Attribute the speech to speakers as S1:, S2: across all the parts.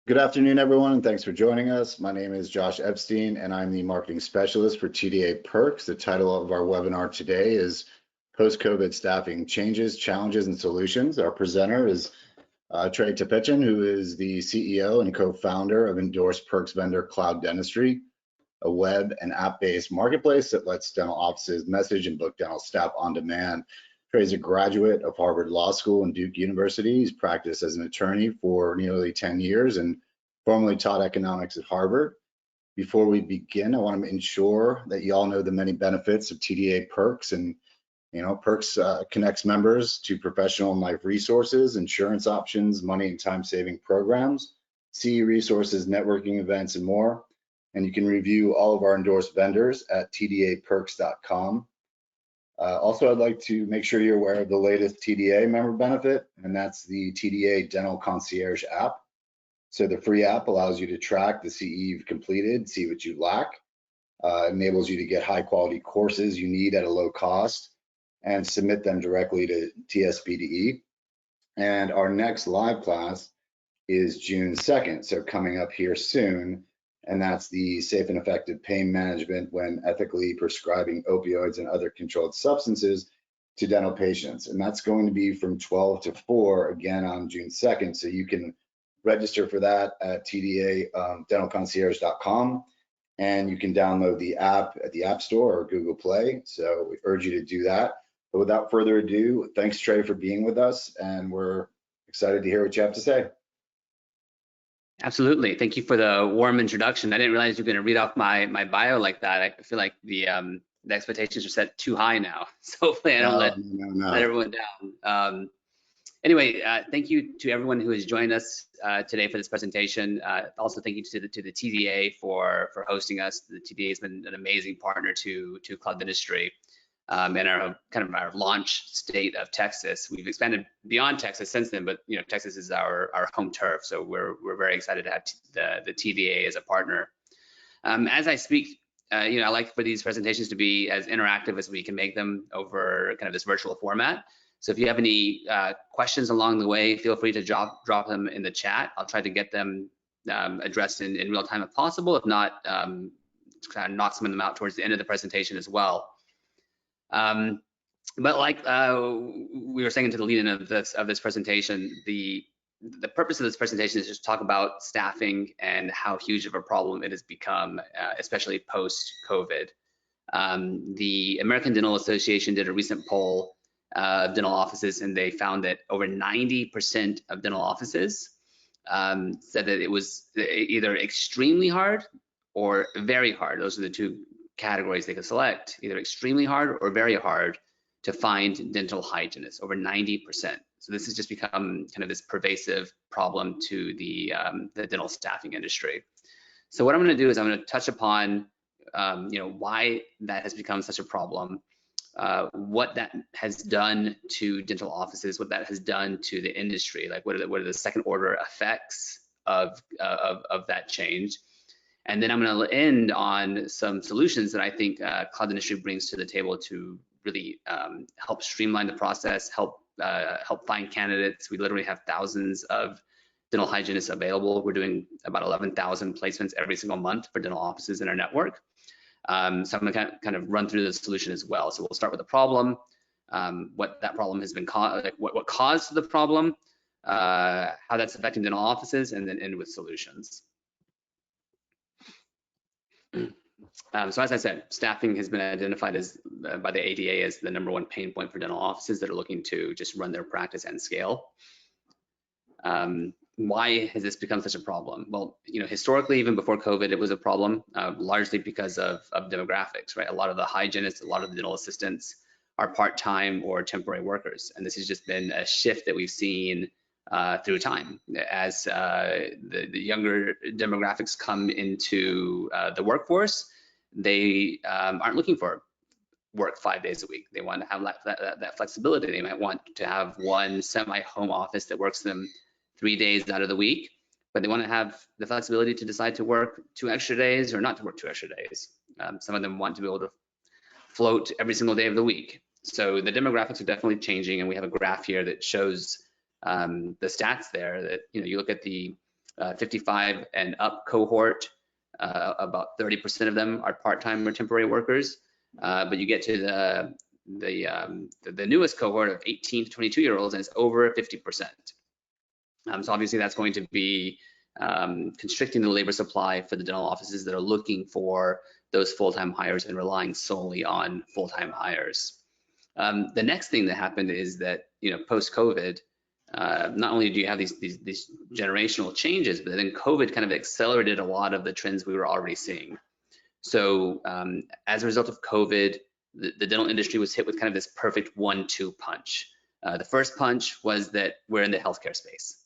S1: Good afternoon, everyone, and thanks for joining us. My name is Josh Epstein, and I'm the marketing specialist for TDA Perks. The title of our webinar today is Post-COVID Staffing Changes, Challenges, and Solutions. Our presenter is Trey Tepechin, who is the CEO and co-founder of endorsed perks vendor Cloud Dentistry, a web and app-based marketplace that lets dental offices message and book dental staff on demand. Trey's a graduate of Harvard Law School and Duke University. He's practiced as an attorney for nearly 10 years and formerly taught economics at Harvard. Before we begin, I want to ensure that you all know the many benefits of TDA Perks. And Perks connects members to professional and life resources, insurance options, money and time-saving programs, CE resources, networking events, and more. And you can review all of our endorsed vendors at tdaperks.com. Also, I'd like to make sure you're aware of the latest TDA member benefit, and that's the TDA Dental Concierge app. So the free app allows you to track the CE you've completed, see what you lack, enables you to get high quality courses you need at a low cost, and submit them directly to TSBDE. And our next live class is June 2nd, so coming up here soon. And that's the safe and effective pain management when ethically prescribing opioids and other controlled substances to dental patients. And that's going to be from 12 to 4 again on June 2nd. So you can register for that at tdadentalconcierge.com, and you can download the app at the App Store or Google Play. So we urge you to do that. But without further ado, thanks, Trey, for being with us, and we're excited to hear what you have to say.
S2: Absolutely. Thank you for the warm introduction. I didn't realize you were going to read off my bio like that. I feel like the expectations are set too high now. So hopefully I don't let everyone down. Anyway, thank you to everyone who has joined us today for this presentation. Also, thank you to the TDA for hosting us. The TDA has been an amazing partner to Cloud Dentistry and our launch state of Texas. We've expanded beyond Texas since then, but Texas is our home turf, so we're very excited to have the TDA as a partner. As I speak, I like for these presentations to be as interactive as we can make them over kind of this virtual format. So if you have any questions along the way, feel free to drop them in the chat. I'll try to get them addressed in real time if possible. If not, kind of knock some of them out towards the end of the presentation as well. But like we were saying into the lead-in of this presentation, the purpose of this presentation is just to talk about staffing and how huge of a problem it has become, especially post-COVID. The American Dental Association did a recent poll of dental offices, and they found that over 90% of dental offices said that it was either extremely hard or very hard. Those are the two categories they could select, either extremely hard or very hard to find dental hygienists, over 90%. So this has just become kind of this pervasive problem to the dental staffing industry. So what I'm going to do is I'm going to touch upon why that has become such a problem, what that has done to dental offices, what that has done to the industry, like what are the second order effects of that change. And then I'm going to end on some solutions that I think Cloud Dentistry brings to the table to really help streamline the process, help find candidates. We literally have thousands of dental hygienists available. We're doing about 11,000 placements every single month for dental offices in our network. So I'm going to kind of run through the solution as well. So we'll start with the problem, what that problem has been caused, like what caused the problem, how that's affecting dental offices, and then end with solutions. So as I said, staffing has been identified as by the ADA as the #1 pain point for dental offices that are looking to just run their practice and scale. Why has this become such a problem? Well, historically, even before COVID, it was a problem, largely because of demographics, right? A lot of the hygienists, a lot of the dental assistants are part-time or temporary workers, and this has just been a shift that we've seen through time as the younger demographics come into the workforce. They aren't looking for work 5 days a week. They want to have that flexibility. They might want to have one semi-home office that works them 3 days out of the week, but they want to have the flexibility to decide to work 2 extra days or not to work 2 extra days. Some of them want to be able to float every single day of the week. So the demographics are definitely changing, and we have a graph here that shows the stats there that you look at the 55 and up cohort, about 30% of them are part-time or temporary workers. But you get to the newest cohort of 18 to 22-year-olds, and it's over 50%. So obviously that's going to be constricting the labor supply for the dental offices that are looking for those full-time hires and relying solely on full-time hires. The next thing that happened is that, post-COVID, not only do you have these generational changes, but then COVID kind of accelerated a lot of the trends we were already seeing. So as a result of COVID, the dental industry was hit with kind of this perfect 1-2 punch. The first punch was that we're in the healthcare space.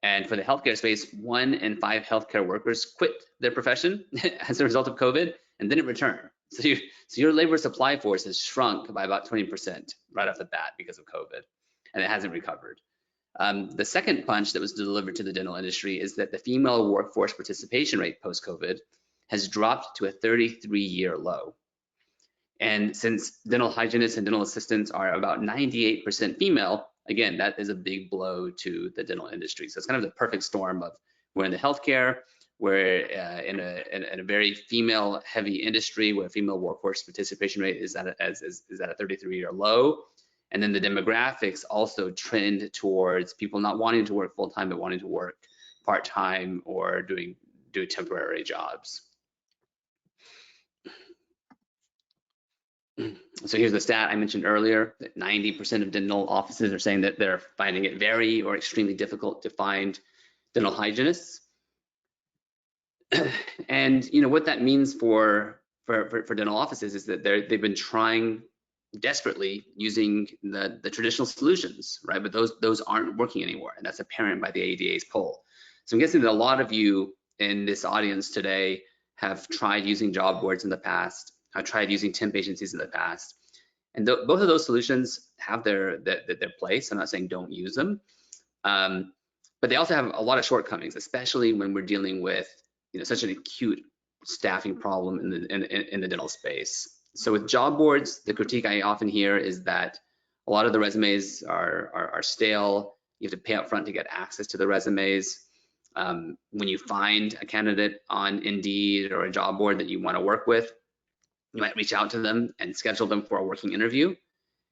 S2: And for the healthcare space, 1 in 5 healthcare workers quit their profession as a result of COVID and didn't return. So your labor supply force has shrunk by about 20% right off the bat because of COVID, and it hasn't recovered. The second punch that was delivered to the dental industry is that the female workforce participation rate post-COVID has dropped to a 33-year low. And since dental hygienists and dental assistants are about 98% female, again, that is a big blow to the dental industry. So it's kind of the perfect storm of we're in the healthcare, we're in a very female-heavy industry where female workforce participation rate is at a 33-year low. And then the demographics also trend towards people not wanting to work full-time, but wanting to work part-time or do temporary jobs. So here's the stat I mentioned earlier, that 90% of dental offices are saying that they're finding it very or extremely difficult to find dental hygienists. And what that means for dental offices is that they've been trying desperately using the traditional solutions, right? But those aren't working anymore, and that's apparent by the ADA's poll. So I'm guessing that a lot of you in this audience today have tried using job boards in the past, have tried using temp agencies in the past, and both of those solutions have their place. I'm not saying don't use them, but they also have a lot of shortcomings, especially when we're dealing with such an acute staffing problem in the dental space. So with job boards, the critique I often hear is that a lot of the resumes are stale. You have to pay up front to get access to the resumes. When you find a candidate on Indeed or a job board that you want to work with, you might reach out to them and schedule them for a working interview.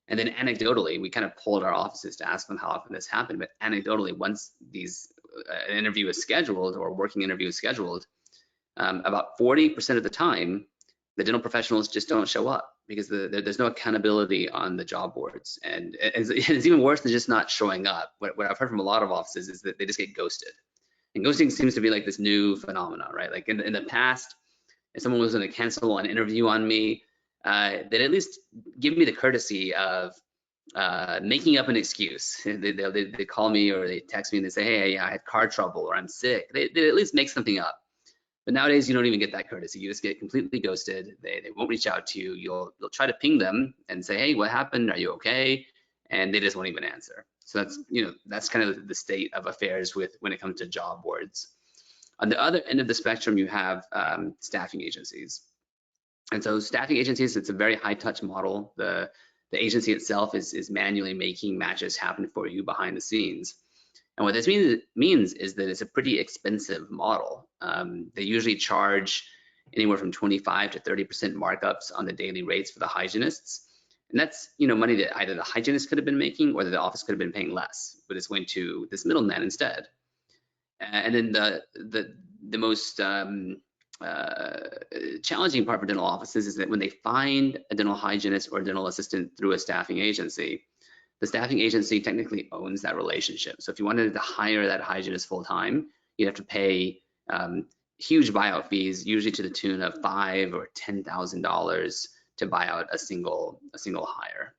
S2: And then anecdotally, we kind of polled our offices to ask them how often this happened, but anecdotally, once an interview is scheduled or a working interview is scheduled, about 40% of the time, the dental professionals just don't show up because there's no accountability on the job boards. And it's even worse than just not showing up. What I've heard from a lot of offices is that they just get ghosted. And ghosting seems to be like this new phenomenon, right? Like in the past, if someone was going to cancel an interview on me, they'd at least give me the courtesy of making up an excuse. They call me or they text me and they say, hey, I had car trouble or I'm sick. They at least make something up. But nowadays, you don't even get that courtesy. You just get completely ghosted. They won't reach out to you. You'll try to ping them and say, hey, what happened? Are you okay? And they just won't even answer. So that's kind of the state of affairs when it comes to job boards. On the other end of the spectrum, you have staffing agencies. And so staffing agencies, it's a very high touch model. The agency itself is manually making matches happen for you behind the scenes. And what this means is that it's a pretty expensive model. They usually charge anywhere from 25 to 30% markups on the daily rates for the hygienists. And that's money that either the hygienist could have been making or that the office could have been paying less, but it's going to this middleman instead. And then the most challenging part for dental offices is that when they find a dental hygienist or a dental assistant through a staffing agency, the staffing agency technically owns that relationship. So if you wanted to hire that hygienist full time, you'd have to pay huge buyout fees, usually to the tune of $5,000 or $10,000 to buy out a single hire.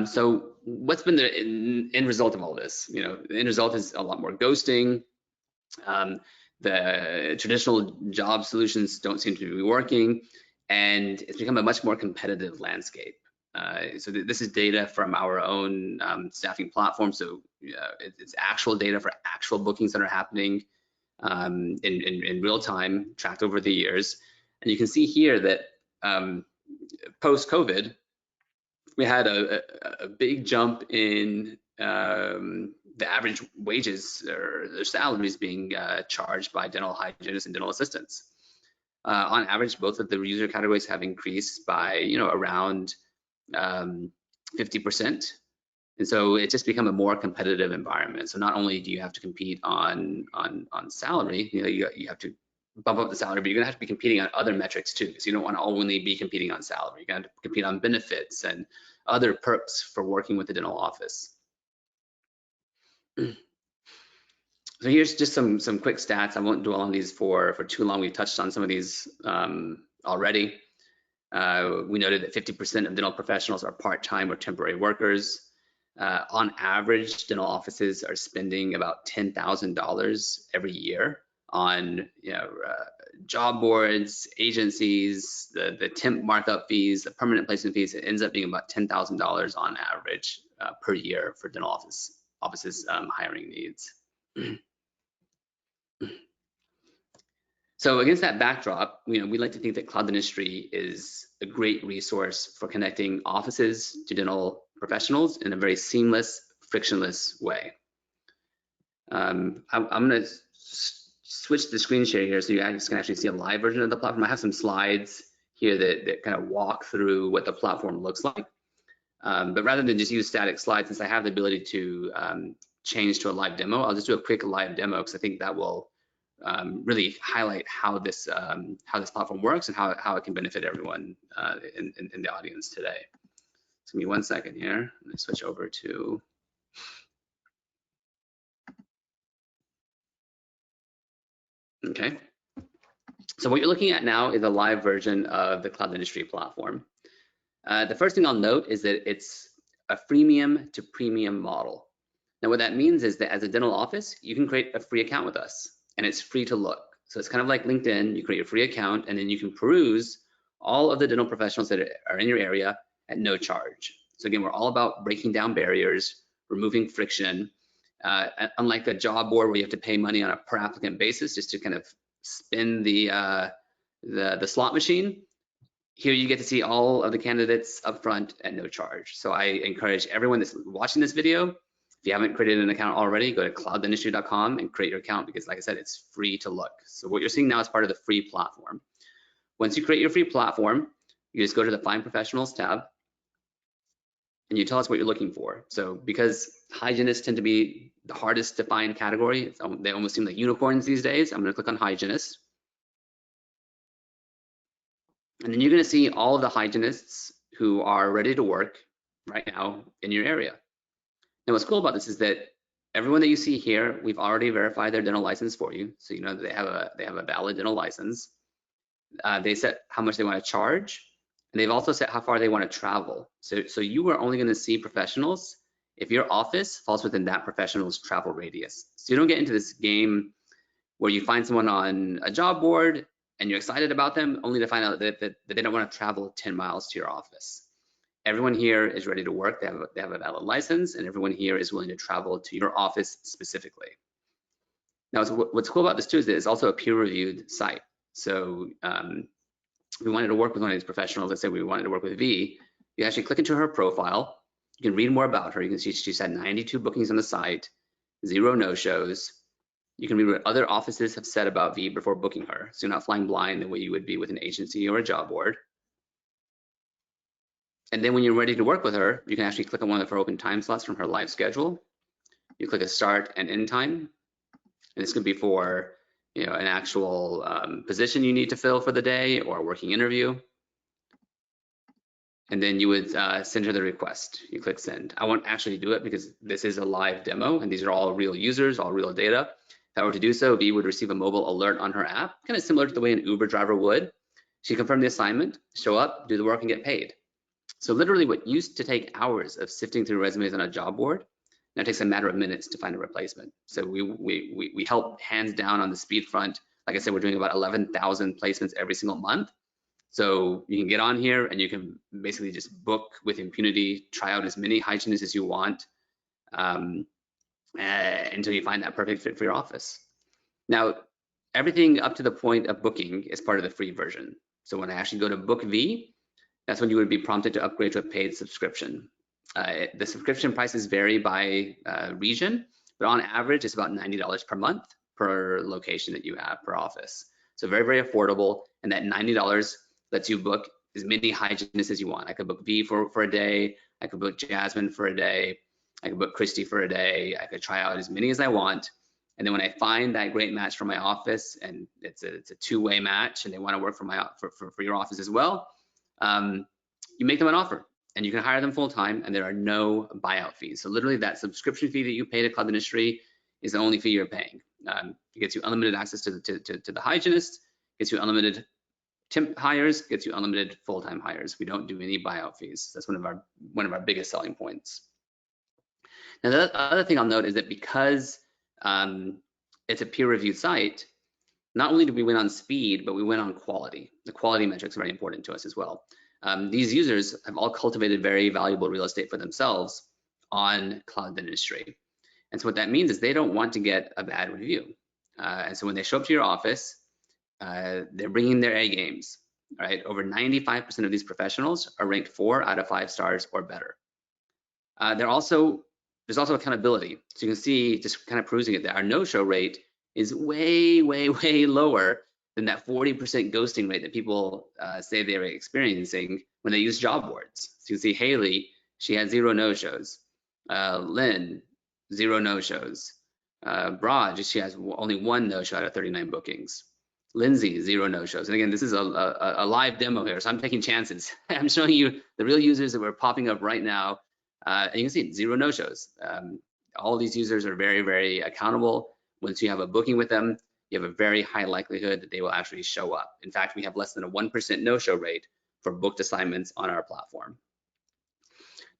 S2: So what's been the end result of all this? The end result is a lot more ghosting. The traditional job solutions don't seem to be working, and it's become a much more competitive landscape. So this is data from our own staffing platform. So it's actual data for actual bookings that are happening in real time, tracked over the years. And you can see here that post-COVID, we had a big jump in the average wages or their salaries being charged by dental hygienists and dental assistants. On average, both of the user categories have increased by, around 50%. And so it's just become a more competitive environment. So not only do you have to compete on salary, you have to bump up the salary, but you're gonna have to be competing on other metrics too. So you don't want to only be competing on salary. You're gonna compete on benefits and other perks for working with the dental office. So here's just some quick stats. I won't dwell on these for too long. We've touched on some of these already. We noted that 50% of dental professionals are part-time or temporary workers. On average, dental offices are spending about $10,000 every year on job boards, agencies, the temp markup fees, the permanent placement fees. It ends up being about $10,000 on average per year for dental offices hiring needs. So against that backdrop, we like to think that cloud dentistry is a great resource for connecting offices to dental professionals in a very seamless, frictionless way. I'm going to switch the screen share here so you guys can actually see a live version of the platform. I have some slides here that kind of walk through what the platform looks like. But rather than just use static slides, since I have the ability to change to a live demo, I'll just do a quick live demo because I think that will really highlight how this platform works and how it can benefit everyone in the audience today. So give me 1 second here. Let me switch over to. Okay. So what you're looking at now is a live version of the cloud dentistry platform. The first thing I'll note is that it's a freemium to premium model. Now what that means is that as a dental office, you can create a free account with us and it's free to look. So it's kind of like LinkedIn. You create a free account and then you can peruse all of the dental professionals that are in your area at no charge. So again, we're all about breaking down barriers, removing friction. Unlike a job board where you have to pay money on a per applicant basis just to kind of spin the slot machine, here you get to see all of the candidates up front at no charge. So I encourage everyone that's watching this video, if you haven't created an account already, go to clouddentistry.com and create your account because like I said, it's free to look. So what you're seeing now is part of the free platform. Once you create your free platform, you just go to the Find Professionals tab and you tell us what you're looking for. So because hygienists tend to be the hardest to find category, they almost seem like unicorns these days, I'm gonna click on hygienist. And then you're gonna see all of the hygienists who are ready to work right now in your area. Now what's cool about this is that everyone that you see here, we've already verified their dental license for you. So you know that they have a valid dental license. They set how much they wanna charge, and they've also set how far they wanna travel. So you are only gonna see professionals if your office falls within that professional's travel radius. So you don't get into this game where you find someone on a job board and you're excited about them only to find out that they don't want to travel 10 miles to your office. Everyone here is ready to work. They have a valid license and everyone here is willing to travel to your office specifically. Now, what's cool about this too is that it's also a peer-reviewed site. So if we wanted to work with one of these professionals, let's say we wanted to work with V, you actually click into her profile. You can read more about her. You can see she's had 92 bookings on the site, 0 no-shows. You can read what other offices have said about V before booking her. So you're not flying blind the way you would be with an agency or a job board. And then when you're ready to work with her, you can actually click on one of her open time slots from her live schedule. You click a start and end time. And this could be for an actual position you need to fill for the day or a working interview. And then you would send her the request. You click send. I won't actually do it because this is a live demo and these are all real users, all real data. If I were to do so, V would receive a mobile alert on her app, kind of similar to the way an Uber driver would. She confirmed the assignment, show up, do the work, and get paid. So literally what used to take hours of sifting through resumes on a job board, now takes a matter of minutes to find a replacement. So we help hands down on the speed front. Like I said, we're doing about 11,000 placements every single month. So you can get on here and you can basically just book with impunity, try out as many hygienists as you want until you find that perfect fit for your office. Now, everything up to the point of booking is part of the free version. So when I actually go to book V, that's when you would be prompted to upgrade to a paid subscription. The subscription prices vary by region, but on average, it's about $90 per month per location that you have per office. So very, very affordable. And that $90 lets you book as many hygienists as you want. I could book V for a day. I could book Jasmine for a day. I could book Christy for a day. I could try out as many as I want. And then when I find that great match for my office, and it's a two-way match, and they want to work for your office as well, you make them an offer, and you can hire them full time, and there are no buyout fees. So literally, that subscription fee that you pay to Cloud Dentistry is the only fee you're paying. It gets you unlimited access to the hygienist, gets you unlimited temp hires, gets you unlimited full-time hires. We don't do any buyout fees. That's one of our biggest selling points. Now, the other thing I'll note is that because it's a peer-reviewed site, not only do we win on speed, but we win on quality. The quality metrics are very important to us as well. These users have all cultivated very valuable real estate for themselves on Cloud Dentistry. And so what that means is they don't want to get a bad review. And so when they show up to your office, they're bringing their A games, right? Over 95% of these professionals are ranked 4 out of 5 stars or better. There's also accountability. So you can see, just kind of perusing it, that our no-show rate is way, way, way lower than that 40% ghosting rate that people say they're experiencing when they use job boards. So you can see Haley, she had 0 no-shows. Lynn, 0 no-shows. Braj, she has only 1 no-show out of 39 bookings. Lindsay, 0 no-shows. And again, this is a live demo here, so I'm taking chances. I'm showing you the real users that were popping up right now. And you can see 0 no-shows. All these users are very, very accountable. Once you have a booking with them, you have a very high likelihood that they will actually show up. In fact, we have less than a 1% no-show rate for booked assignments on our platform.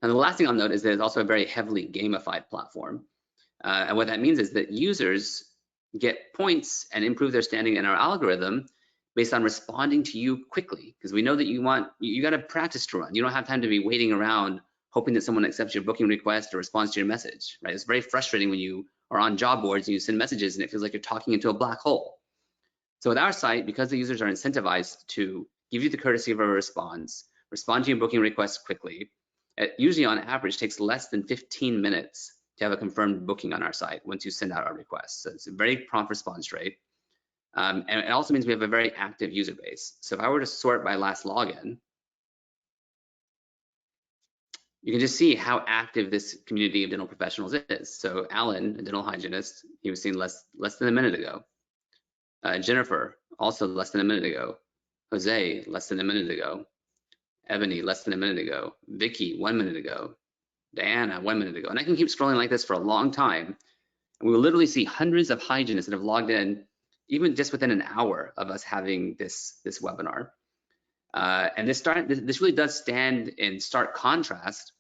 S2: And the last thing I'll note is that it's also a very heavily gamified platform. And what that means is that users get points and improve their standing in our algorithm based on responding to you quickly, because we know that you got a practice to run. You don't have time to be waiting around hoping that someone accepts your booking request or responds to your message, right? It's very frustrating when you are on job boards and you send messages and it feels like you're talking into a black hole. So with our site, because the users are incentivized to give you the courtesy of a response, respond to your booking requests quickly, it usually on average takes less than 15 minutes to have a confirmed booking on our site once you send out our requests. So it's a very prompt response rate. And it also means we have a very active user base. So if I were to sort by last login, you can just see how active this community of dental professionals is. So Alan, a dental hygienist, he was seen less than a minute ago. Jennifer, also less than a minute ago. Jose, less than a minute ago. Ebony, less than a minute ago. Vicky, 1 minute ago. Diana, 1 minute ago. And I can keep scrolling like this for a long time. And we will literally see hundreds of hygienists that have logged in, even just within an hour of us having this webinar. And this really does stand in stark contrast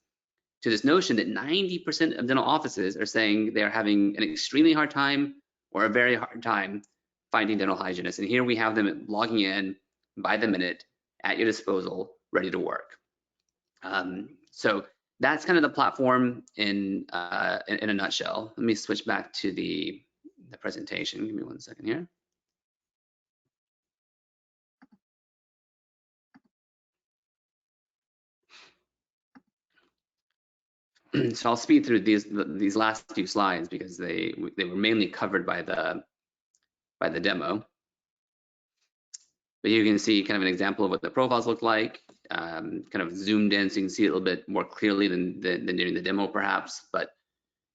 S2: to this notion that 90% of dental offices are saying they're having an extremely hard time or a very hard time finding dental hygienists. And here we have them logging in by the minute at your disposal, ready to work. So that's kind of the platform in a nutshell. Let me switch back to the presentation. Give me 1 second here. So I'll speed through these last few slides because they were mainly covered by the demo. But you can see kind of an example of what the profiles look like, kind of zoomed in so you can see it a little bit more clearly than during the demo perhaps, but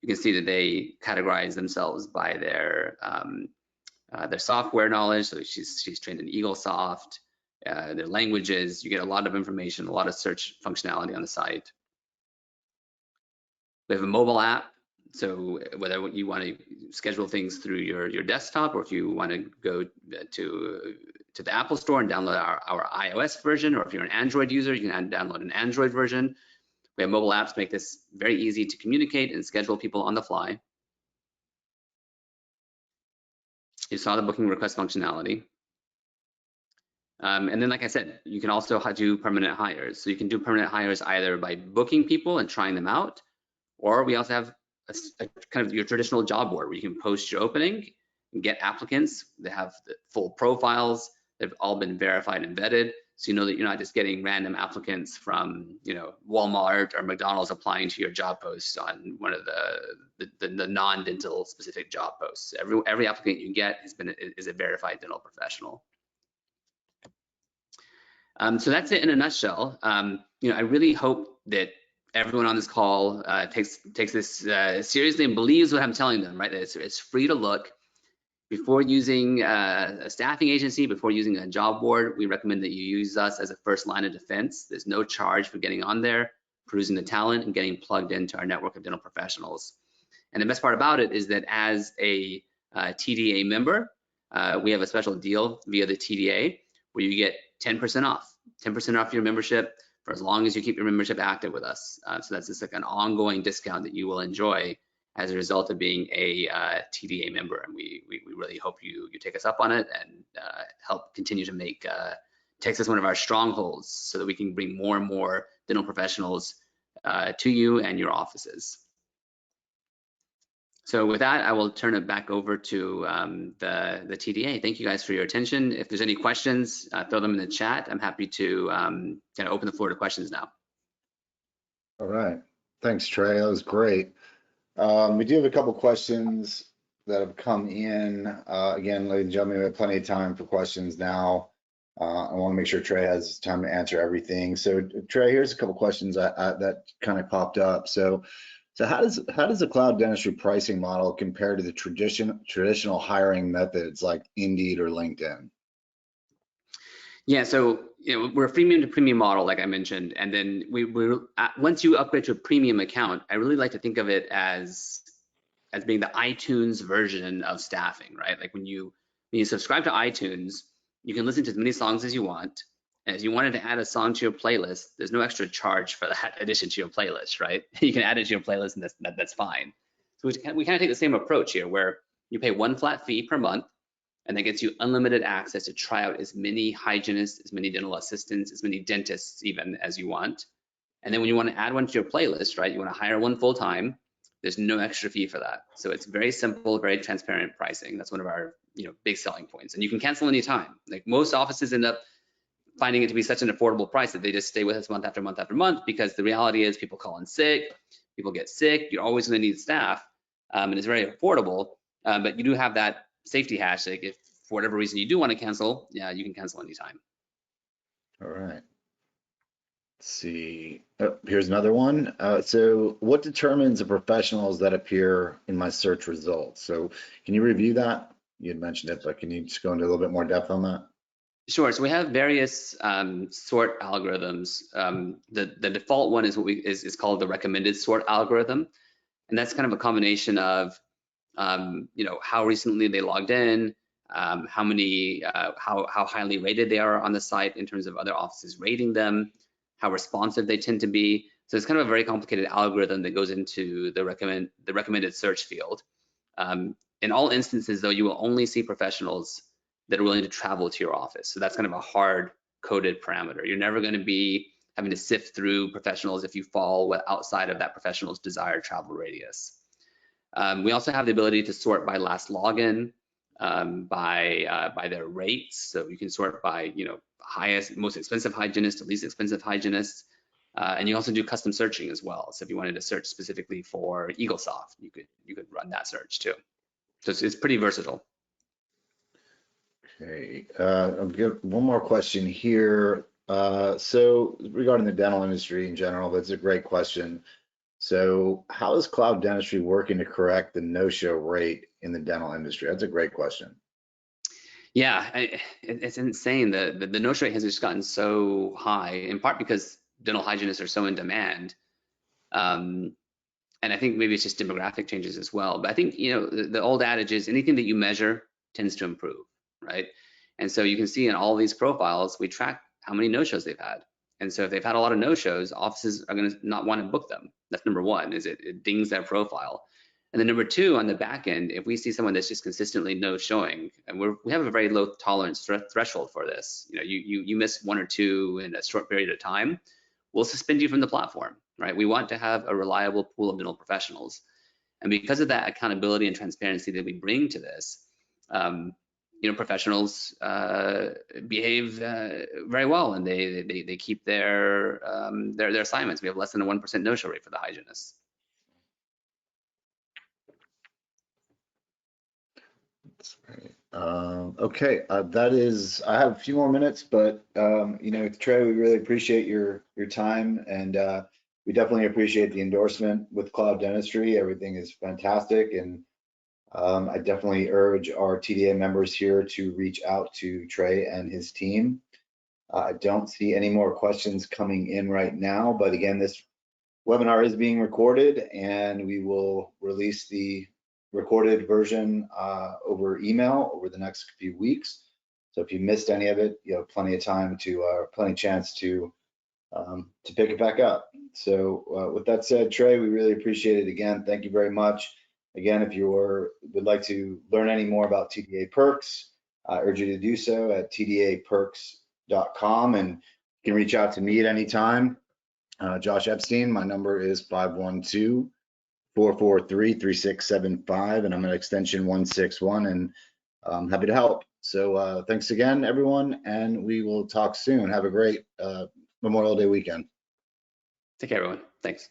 S2: you can see that they categorize themselves by their software knowledge. So she's trained in EagleSoft, their languages. You get a lot of information, a lot of search functionality on the site. We have a mobile app, so whether you want to schedule things through your desktop or if you want to go to the Apple Store and download our iOS version, or if you're an Android user, you can download an Android version. We have mobile apps to make this very easy to communicate and schedule people on the fly. You saw the booking request functionality. And then, like I said, you can also do permanent hires. So you can do permanent hires either by booking people and trying them out, or we also have a kind of your traditional job board where you can post your opening and get applicants that have the full profiles. They've all been verified and vetted. So you know that you're not just getting random applicants from, Walmart or McDonald's applying to your job post on one of the non-dental specific job posts. Every applicant you get is a verified dental professional. So that's it in a nutshell. I really hope that everyone on this call takes this seriously and believes what I'm telling them, right? It's free to look. Before using a staffing agency, before using a job board, we recommend that you use us as a first line of defense. There's no charge for getting on there, perusing the talent, and getting plugged into our network of dental professionals. And the best part about it is that as a TDA member, we have a special deal via the TDA where you get 10% off your membership for as long as you keep your membership active with us. So that's just like an ongoing discount that you will enjoy as a result of being a TDA member, and we really hope you take us up on it and help continue to make Texas one of our strongholds so that we can bring more and more dental professionals to you and your offices. So with that, I will turn it back over to the TDA. Thank you guys for your attention. If there's any questions, throw them in the chat. I'm happy to kind of open the floor to questions now.
S1: All right. Thanks, Trey. That was great. We do have a couple questions that have come in. Again, ladies and gentlemen, we have plenty of time for questions now. I want to make sure Trey has time to answer everything. So Trey, here's a couple questions that kind of popped up. So how does the cloud dentistry pricing model compare to the traditional hiring methods like Indeed or LinkedIn?
S2: Yeah, so we're a freemium to premium model, like I mentioned, and then once you upgrade to a premium account, I really like to think of it as being the iTunes version of staffing, right? Like when you subscribe to iTunes, you can listen to as many songs as you want. And if you wanted to add a song to your playlist, there's no extra charge for that addition to your playlist, right? You can add it to your playlist, and that's fine. So we kind of take the same approach here, where you pay one flat fee per month, and that gets you unlimited access to try out as many hygienists, as many dental assistants, as many dentists even as you want. And then when you want to add one to your playlist, right, you want to hire one full time, there's no extra fee for that. So it's very simple, very transparent pricing. That's one of our big selling points. And you can cancel anytime. Like most offices end up finding it to be such an affordable price that they just stay with us month after month after month, because the reality is people call in sick, people get sick, you're always going to need staff, and it's very affordable. But you do have that safety hatch. Like if for whatever reason you do want to cancel, yeah, you can cancel anytime.
S1: All right. Let's see. Oh, here's another one. So what determines the professionals that appear in my search results? So can you review that? You had mentioned it, but can you just go into a little bit more depth on that?
S2: Sure. So we have various sort algorithms. The default one is called the recommended sort algorithm, and that's kind of a combination of how recently they logged in, how highly rated they are on the site in terms of other offices rating them, how responsive they tend to be. So it's kind of a very complicated algorithm that goes into the recommended search field. In all instances, though, you will only see professionals that are willing to travel to your office. So that's kind of a hard coded parameter. You're never going to be having to sift through professionals if you fall outside of that professional's desired travel radius. We also have the ability to sort by last login, by their rates. So you can sort by highest, most expensive hygienist to least expensive hygienist. And you also do custom searching as well. So if you wanted to search specifically for EagleSoft, you could run that search too. So it's pretty versatile.
S1: Okay, I'll give one more question here. So regarding the dental industry in general, that's a great question. So how is cloud dentistry working to correct the no-show rate in the dental industry? That's a great question.
S2: Yeah, it's insane. The no-show rate has just gotten so high, in part because dental hygienists are so in demand. And I think maybe it's just demographic changes as well. But I think, the old adage is anything that you measure tends to improve, right? And so you can see in all these profiles, we track how many no-shows they've had. And so if they've had a lot of no-shows, offices are going to not want to book them. That's number one, is it dings their profile. And then number two, on the back end, if we see someone that's just consistently no-showing, and we have a very low tolerance threshold for this. You miss one or two in a short period of time, we'll suspend you from the platform, right? We want to have a reliable pool of dental professionals. And because of that accountability and transparency that we bring to this, professionals behave very well, and they keep their assignments. We have less than a 1% no-show rate for the hygienists.
S1: That's great. Okay, that is, I have a few more minutes, but Trey, we really appreciate your time, and we definitely appreciate the endorsement with Cloud Dentistry. Everything is fantastic, and I definitely urge our TDA members here to reach out to Trey and his team. I don't see any more questions coming in right now, but again, this webinar is being recorded, and we will release the recorded version over email over the next few weeks. So if you missed any of it, you have plenty of time to, plenty of chance to pick it back up. So with that said, Trey, we really appreciate it again. Thank you very much. Again, if you would like to learn any more about TDA perks, I urge you to do so at tdaperks.com, and you can reach out to me at any time. Josh Epstein, my number is 512-443-3675, and I'm at extension 161, and I'm happy to help. So thanks again, everyone, and we will talk soon. Have a great Memorial Day weekend.
S2: Take care, everyone. Thanks.